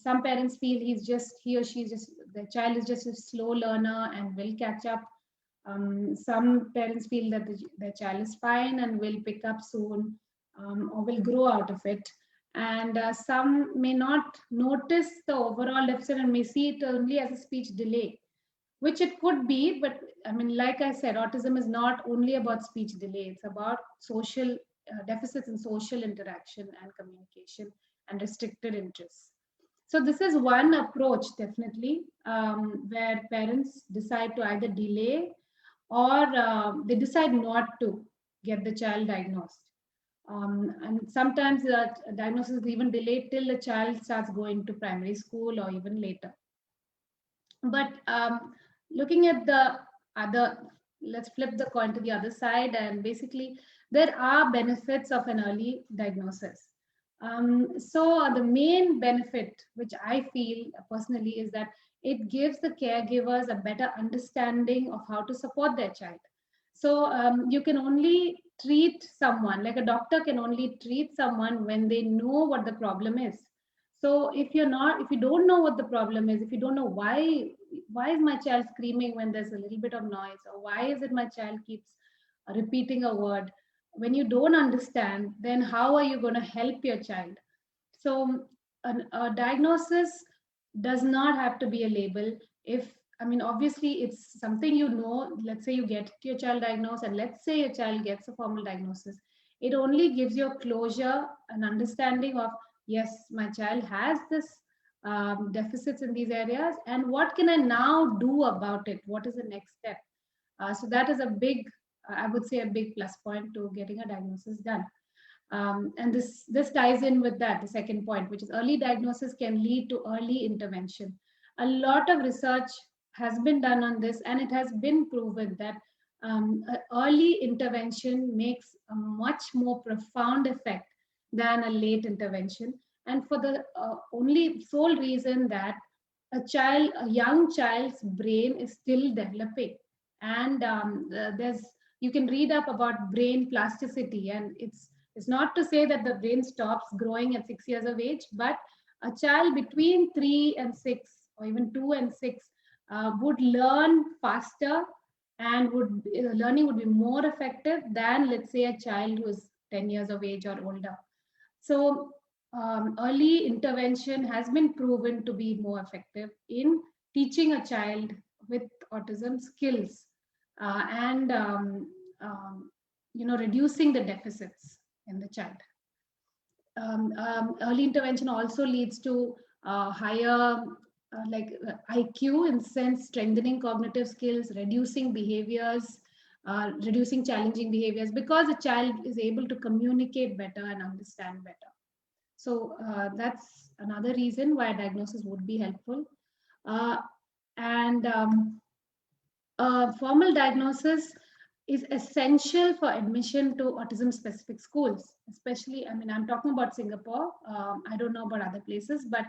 Some parents feel he or she the child is just a slow learner and will catch up. Some parents feel that their child is fine and will pick up soon, or will grow out of it. And some may not notice the overall deficit and may see it only as a speech delay, which it could be. But I mean, like I said, autism is not only about speech delay, it's about social deficits in social interaction and communication and restricted interests. So this is one approach, definitely, where parents decide to either delay or they decide not to get the child diagnosed. And sometimes that diagnosis is even delayed till the child starts going to primary school or even later. But looking at the other, let's flip the coin to the other side, and basically there are benefits of an early diagnosis. So the main benefit, which I feel personally, is that it gives the caregivers a better understanding of how to support their child. So you can only treat someone, like a doctor can only treat someone when they know what the problem is. So if you don't know what the problem is, if you don't know why why is my child screaming when there's a little bit of noise, or why is it my child keeps repeating a word? When you don't understand, then how are you going to help your child? So a diagnosis does not have to be a label. If I mean, obviously, it's something you know. Let's say you get your child diagnosed, and let's say your child gets a formal diagnosis. It only gives you a closure, an understanding of, yes, my child has this deficits in these areas, and what can I now do about it? What is the next step? So that is a big, I would say, a big plus point to getting a diagnosis done. And this ties in with that, the second point, which is early diagnosis can lead to early intervention. A lot of research has been done on this, and it has been proven that early intervention makes a much more profound effect than a late intervention. And for the only sole reason that a young child's brain is still developing. And you can read up about brain plasticity, and it's not to say that the brain stops growing at 6 years of age, but a child between 3 and 6, or even 2 and 6, would learn faster, and learning would be more effective than, let's say, a child who is 10 years of age or older. So early intervention has been proven to be more effective in teaching a child with autism skills, and reducing the deficits in the child. Early intervention also leads to higher IQ, in sense strengthening cognitive skills, reducing behaviors, reducing challenging behaviors, because the child is able to communicate better and understand better. So that's another reason why diagnosis would be helpful. And Formal diagnosis is essential for admission to autism specific schools, especially, I mean, I'm talking about Singapore. I don't know about other places, but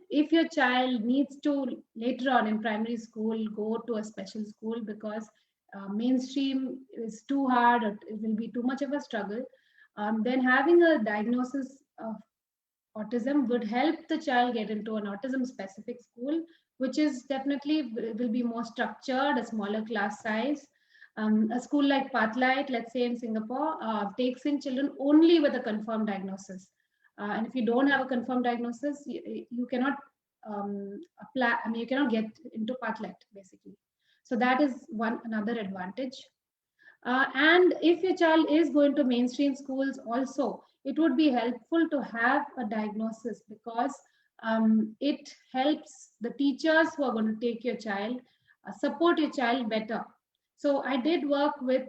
if your child needs to later on in primary school go to a special school because mainstream is too hard, or it will be too much of a struggle, then having a diagnosis of autism would help the child get into an autism specific school, which is definitely will be more structured, a smaller class size. A school like Pathlight, let's say in Singapore, takes in children only with a confirmed diagnosis. And if you don't have a confirmed diagnosis, you cannot apply, I mean, you cannot get into Pathlight basically. So that is another advantage. And if your child is going to mainstream schools also, it would be helpful to have a diagnosis, because it helps the teachers who are going to take your child support your child better. So I did work with,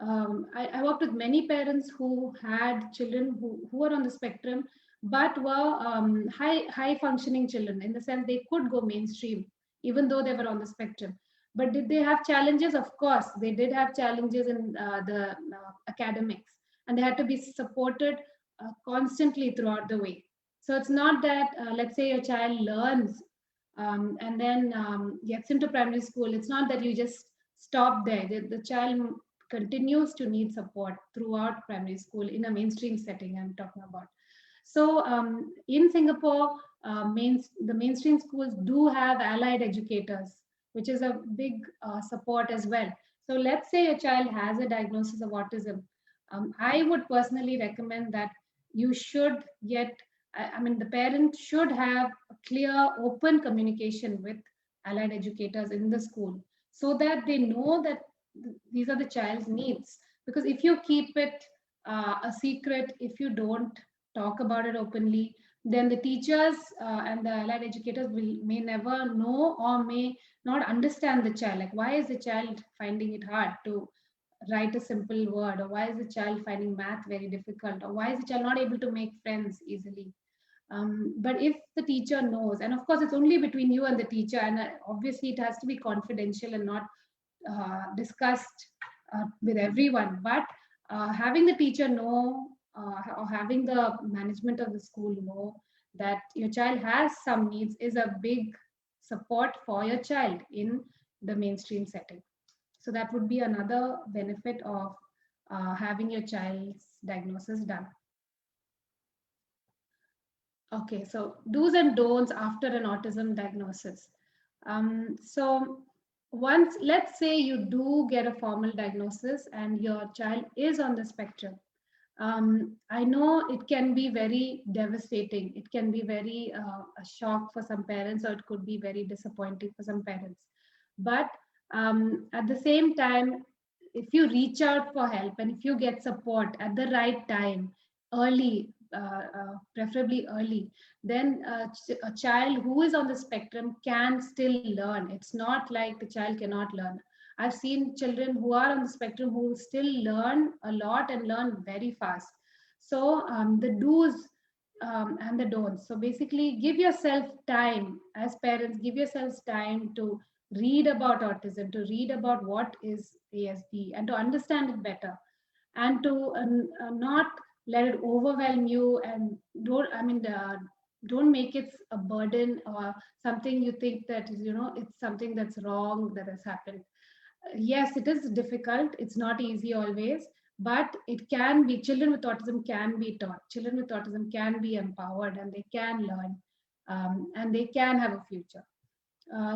I worked with many parents who had children who were on the spectrum, but were high functioning children, in the sense they could go mainstream even though they were on the spectrum. But did they have challenges? Of course, they did have challenges in the academics, and they had to be supported constantly throughout the way. So it's not that, let's say, your child learns and then gets into primary school. It's not that you just stop there. The child continues to need support throughout primary school in a mainstream setting, I'm talking about. So in Singapore, the mainstream schools do have allied educators, which is a big support as well. So let's say a child has a diagnosis of autism. I would personally recommend that you should get, I mean, the parent should have a clear, open communication with allied educators in the school, so that they know that these are the child's needs. Because if you keep it a secret, if you don't talk about it openly, then the teachers and the allied educators may never know, or may not understand the child. Like, why is the child finding it hard to write a simple word, or why is the child finding math very difficult, or why is the child not able to make friends easily? But if the teacher knows, and of course it's only between you and the teacher, and obviously it has to be confidential and not discussed with everyone, but having the teacher know, or having the management of the school know that your child has some needs, is a big support for your child in the mainstream setting. So that would be another benefit of having your child's diagnosis done. Okay, so do's and don'ts after an autism diagnosis. So once, let's say you do get a formal diagnosis and your child is on the spectrum, I know it can be very devastating. It can be very a shock for some parents, or it could be very disappointing for some parents. But at the same time, if you reach out for help and if you get support at the right time, early, preferably early, then a child who is on the spectrum can still learn. It's not like the child cannot learn. I've seen children who are on the spectrum who still learn a lot and learn very fast. So the do's and the don'ts. So basically, give yourself time as parents. Give yourselves time to read about autism, to read about what is ASD, and to understand it better, and to not let it overwhelm you. And don't make it a burden or something you think that it's something that's wrong that has happened. Yes, it is difficult. It's not easy always, but it can be. Children with autism can be taught. Children with autism can be empowered, and they can learn, and they can have a future.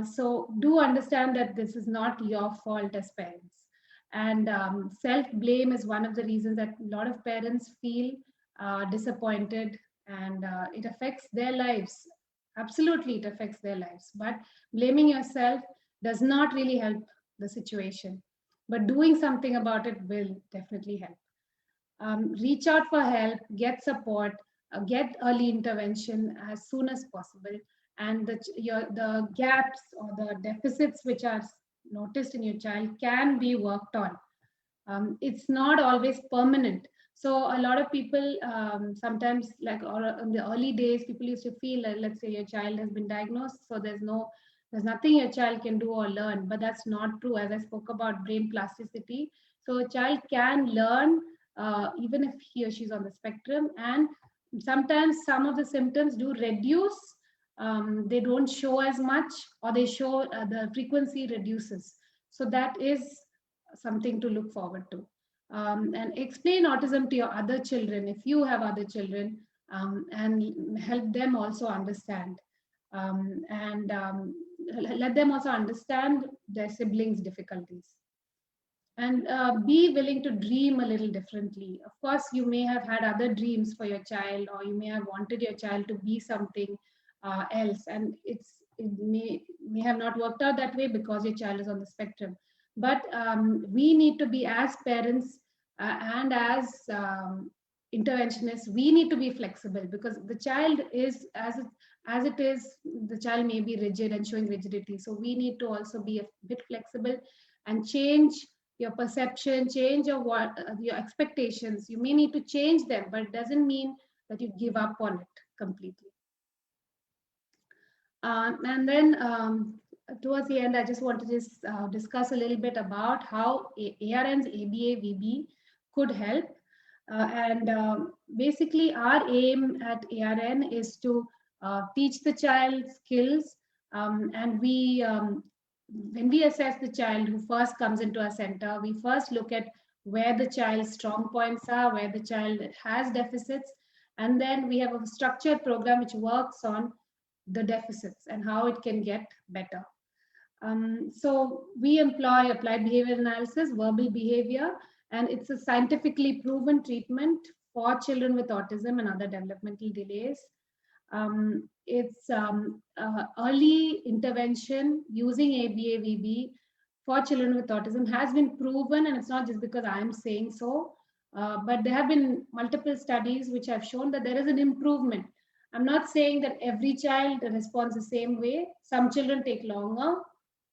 So do understand that this is not your fault as parents. And self blame is one of the reasons that a lot of parents feel disappointed, and it affects their lives. Absolutely, it affects their lives. But blaming yourself does not really help the situation. But doing something about it will definitely help. Reach out for help, get support, get early intervention as soon as possible, and the gaps or the deficits which are noticed in your child can be worked on. It's not always permanent. So a lot of people sometimes, like, or in the early days, people used to feel like, let's say your child has been diagnosed, so there's nothing your child can do or learn. But that's not true. As I spoke about brain plasticity, so a child can learn even if he or she's on the spectrum. And sometimes some of the symptoms do reduce. They don't show as much, or they show the frequency reduces. So that is something to look forward to. And explain autism to your other children if you have other children, and help them also understand, and let them also understand their siblings' difficulties. And be willing to dream a little differently. Of course, you may have had other dreams for your child, or you may have wanted your child to be something else, and it may have not worked out that way because your child is on the spectrum. But we need to be, as parents and as interventionists, we need to be flexible, because the child is as it is. The child may be rigid and showing rigidity, so we need to also be a bit flexible and change your perception, change your expectations. You may need to change them, but it doesn't mean that you give up on it completely. And then towards the end, I just want to discuss a little bit about how ARN's ABA-VB could help. And basically, our aim at ARN is to teach the child skills, and when we assess the child who first comes into our center, we first look at where the child's strong points are, where the child has deficits, and then we have a structured program which works on the deficits and how it can get better. So we employ applied behavior analysis, verbal behavior, and it's a scientifically proven treatment for children with autism and other developmental delays. It's early intervention using ABA-VB for children with autism has been proven, and it's not just because I'm saying so, but there have been multiple studies which have shown that there is an improvement. I'm not saying that every child responds the same way. Some children take longer,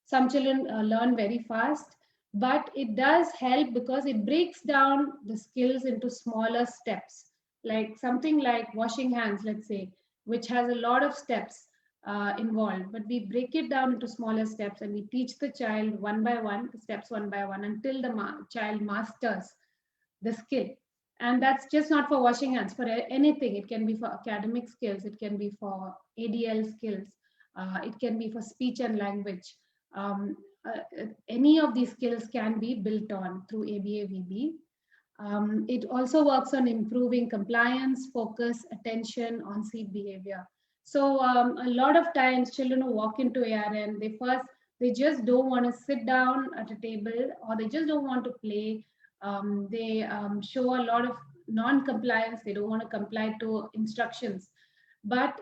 some children learn very fast, but it does help because it breaks down the skills into smaller steps, like something like washing hands, let's say, which has a lot of steps involved, but we break it down into smaller steps and we teach the child one by one, steps one by one, until the child masters the skill. And that's just not for washing hands, for anything. It can be for academic skills, it can be for ADL skills, it can be for speech and language. Any of these skills can be built on through ABA-VB. It also works on improving compliance, focus, attention, on-seat behavior. So a lot of times children who walk into ARN, they just don't want to sit down at a table, or they just don't want to play. They show a lot of non-compliance. They don't want to comply to instructions. But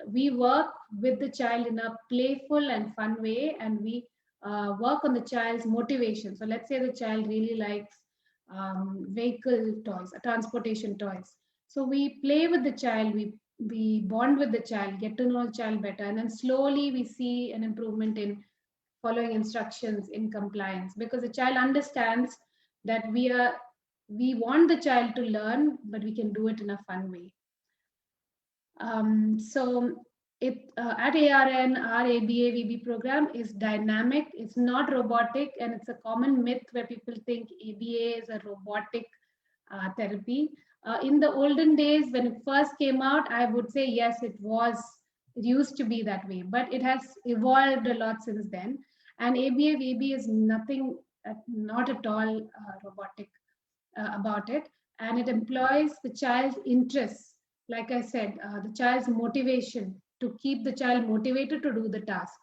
we work with the child in a playful and fun way, and we work on the child's motivation. So let's say the child really likes vehicle toys, transportation toys. So we play with the child, we bond with the child, get to know the child better, and then slowly we see an improvement in following instructions, in compliance, because the child understands that we want the child to learn, but we can do it in a fun way. So at ARN, our ABA-VB program is dynamic. It's not robotic, and it's a common myth where people think ABA is a robotic therapy. In the olden days, when it first came out, I would say yes, it was. It used to be that way, but it has evolved a lot since then. And ABA-VB is nothing, not at all robotic about it, and it employs the child's interests. Like I said, the child's motivation, to keep the child motivated to do the task.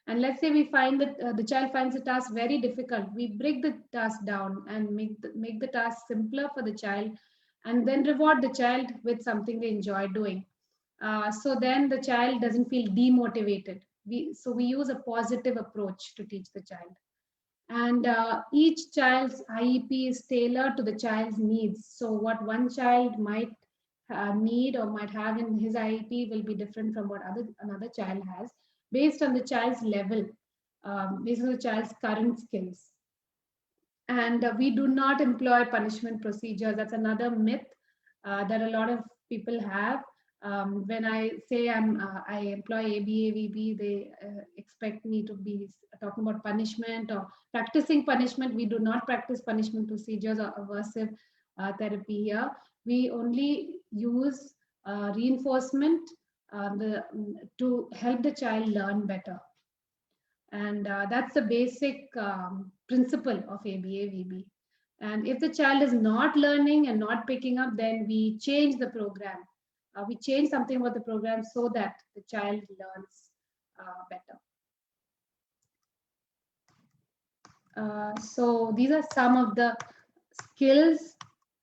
And let's say we find that the child finds the task very difficult, we break the task down and make the task simpler for the child, and then reward the child with something they enjoy doing. So then the child doesn't feel demotivated. We use a positive approach to teach the child. And each child's IEP is tailored to the child's needs. So what one child might need or might have in his IEP will be different from what another child has, based on the child's level, based on the child's current skills. And we do not employ punishment procedures. That's another myth that a lot of people have. When I say I employ ABA-VB, they expect me to be talking about punishment or practicing punishment. We do not practice punishment procedures or aversive therapy here. We only use reinforcement to help the child learn better. And that's the basic principle of ABA-VB. And if the child is not learning and not picking up, then we change the program. We change something about the program so that the child learns better. So these are some of the skills,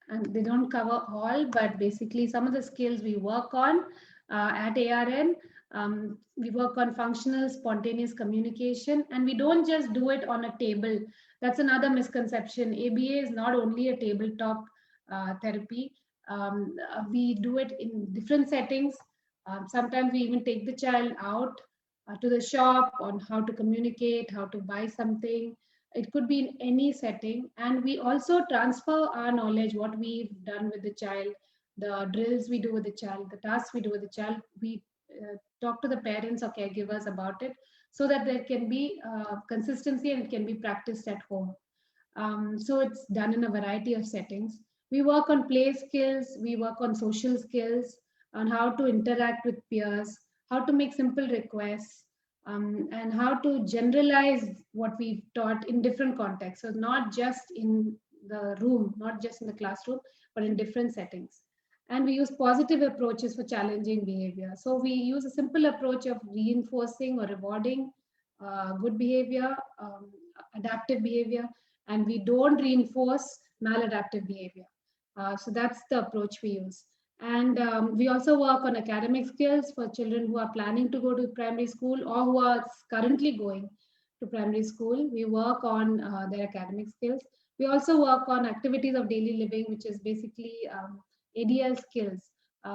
and they don't cover all, but basically some of the skills we work on at ARN. We work on functional, spontaneous communication, and we don't just do it on a table. That's another misconception. ABA is not only a tabletop therapy. We do it in different settings. Sometimes we even take the child out to the shop on how to communicate, how to buy something. It could be in any setting. And we also transfer our knowledge, what we've done with the child, the drills we do with the child, the tasks we do with the child. We talk to the parents or caregivers about it so that there can be consistency and it can be practiced at home. So it's done in a variety of settings. We work on play skills, we work on social skills, on how to interact with peers, how to make simple requests, and how to generalize what we've taught in different contexts. So not just in the room, not just in the classroom, but in different settings. And we use positive approaches for challenging behavior. So we use a simple approach of reinforcing or rewarding good behavior, adaptive behavior, and we don't reinforce maladaptive behavior. So that's the approach we use. And we also work on academic skills for children who are planning to go to primary school or who are currently going to primary school. We work on their academic skills. We also work on activities of daily living, which is basically ADL skills,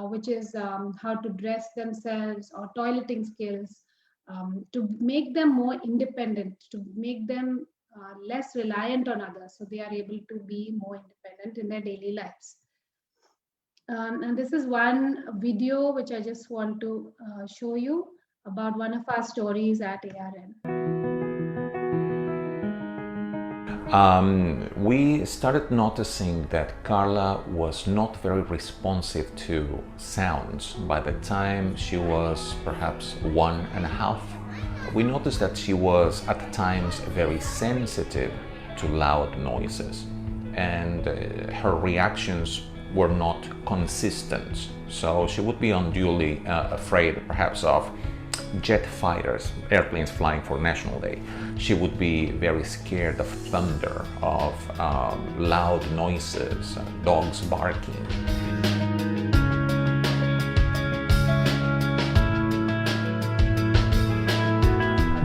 which is how to dress themselves, or toileting skills, to make them more independent, to make them less reliant on others, so they are able to be more independent in their daily lives. And this is one video which I just want to show you about one of our stories at ARN. We started noticing that Carla was not very responsive to sounds. By the time she was perhaps 1.5, we noticed that she was at times very sensitive to loud noises, and her reactions were not consistent. So she would be unduly afraid perhaps of jet fighters, airplanes flying for National Day. She would be very scared of thunder, of loud noises, dogs barking.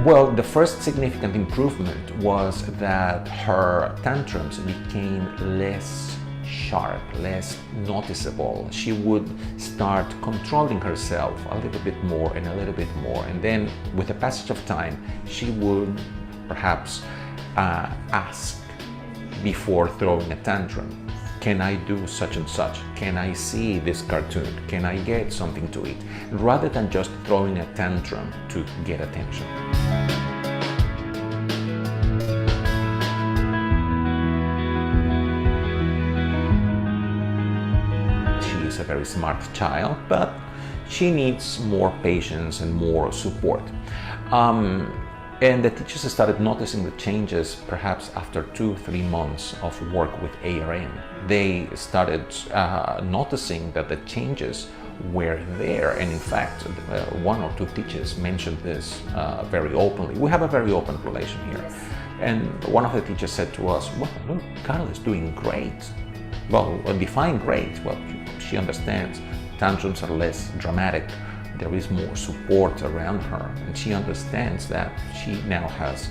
Well, the first significant improvement was that her tantrums became less sharp, less noticeable. She would start controlling herself a little bit more and a little bit more. And then with the passage of time, she would perhaps ask before throwing a tantrum, can I do such and such? Can I see this cartoon? Can I get something to eat? Rather than just throwing a tantrum to get attention. She is a very smart child, but she needs more patience and more support. And the teachers started noticing the changes perhaps after 2-3 months of work with ARN. They started noticing that the changes were there. And in fact, 1 or 2 teachers mentioned this very openly. We have a very open relation here. And one of the teachers said to us, well, look, Carla is doing great. Well, define great. Well, she understands tantrums are less dramatic. There is more support around her, and she understands that she now has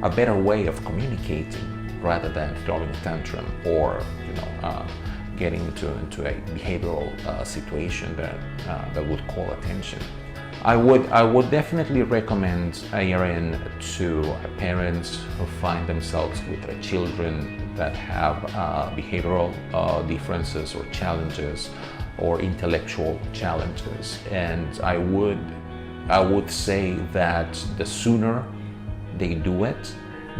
a better way of communicating rather than throwing a tantrum or getting into a behavioral situation that would call attention. I would definitely recommend ARN to parents who find themselves with their children that have behavioral differences or challenges or intellectual challenges. And I would say that the sooner they do it,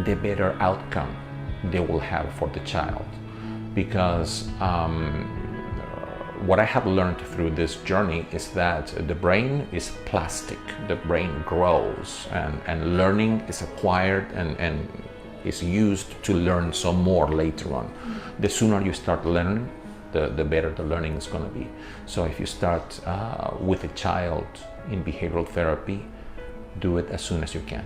the better outcome they will have for the child. Because what I have learned through this journey is that the brain is plastic. The brain grows and learning is acquired and is used to learn some more later on. The sooner you start learning, the better the learning is going to be. So if you start with a child in behavioral therapy, do it as soon as you can.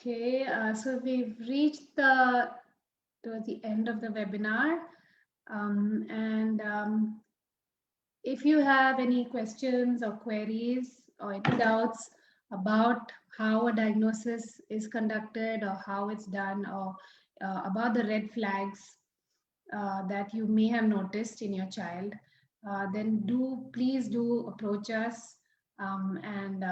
Okay, so we've reached towards the end of the webinar. If you have any questions or queries or any doubts about how a diagnosis is conducted or how it's done, or about the red flags that you may have noticed in your child, then please do approach us, and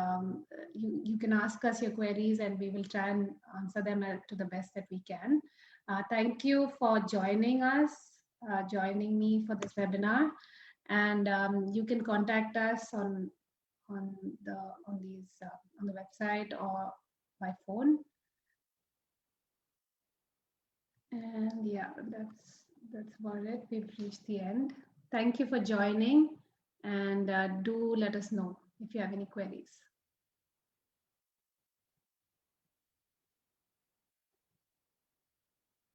you can ask us your queries and we will try and answer them to the best that we can. Thank you for joining us, joining me for this webinar, and you can contact us on the website or by phone. And yeah, that's about it. We've reached the end. Thank you for joining, and do let us know if you have any queries.